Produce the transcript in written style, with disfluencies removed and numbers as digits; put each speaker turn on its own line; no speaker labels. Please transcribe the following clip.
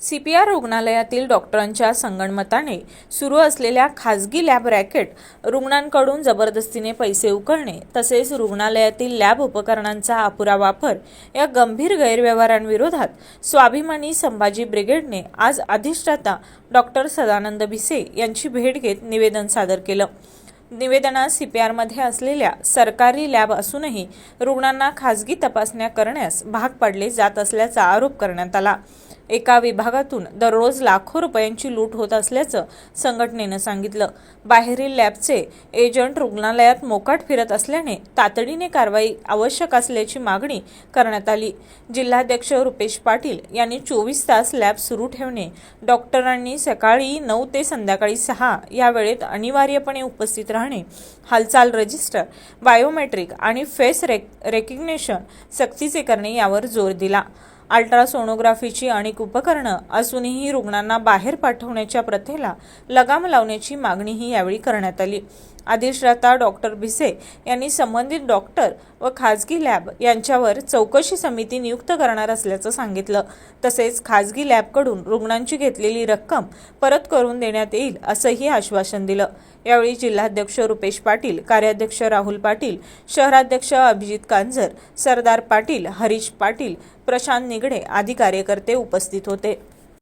CPR रुग्णालयातील डॉक्टरांच्या संगनमताने सुरू असलेल्या खासगी लॅब रॅकेट, रुग्णांकडून जबरदस्तीने पैसे उकळणे तसेच रुग्णालयातील लॅब उपकरणांचा अपुरा वापर या गंभीर गैरव्यवहारांविरोधात स्वाभिमानी संभाजी ब्रिगेडने आज अधिष्ठाता डॉक्टर सदानंद भिसे यांची भेट घेत निवेदन सादर केलं। निवेदनात CPR मध्ये असलेल्या सरकारी लॅब असूनही रुग्णांना खासगी तपासण्या करण्यास भाग पाडले जात असल्याचा आरोप करण्यात आला। एका विभागातून दररोज लाखो रुपयांची लूट होत असल्याचं संघटनेनं सांगितलं। बाहेरील लॅबचे एजंट रुग्णालयात मोकाट फिरत असल्याने तातडीने कारवाई आवश्यक असल्याची मागणी करण्यात आली। जिल्हाध्यक्ष रुपेश पाटील यांनी 24 तास लॅब सुरू ठेवणे, डॉक्टरांनी सकाळी 9 ते संध्याकाळी 6 या वेळेत अनिवार्यपणे उपस्थित राहणे, हालचाल रजिस्टर, बायोमेट्रिक आणि फेस रेकग्निशन सक्तीचे करणे यावर जोर दिला। अल्ट्रासोनोग्राफीची अनेक उपकरणं असूनही रुग्णांना बाहेर पाठवण्याच्या प्रथेला लगाम लावण्याची मागणीही यावेळी करण्यात आली। अधिष्ठाता डॉक्टर भिसे यांनी संबंधित डॉक्टर व खासगी लॅब यांच्यावर चौकशी समिती नियुक्त करणार असल्याचं सांगितलं। तसेच खासगी लॅबकडून रुग्णांची घेतलेली रक्कम परत करून देण्यात येईल असंही आश्वासन दिलं। यावेळी जिल्हाध्यक्ष रुपेश पाटील, कार्याध्यक्ष राहुल पाटील, शहराध्यक्ष अभिजित कांजर, सरदार पाटील, हरीश पाटील, प्रशांत निगडे आदी कार्यकर्ते उपस्थित होते।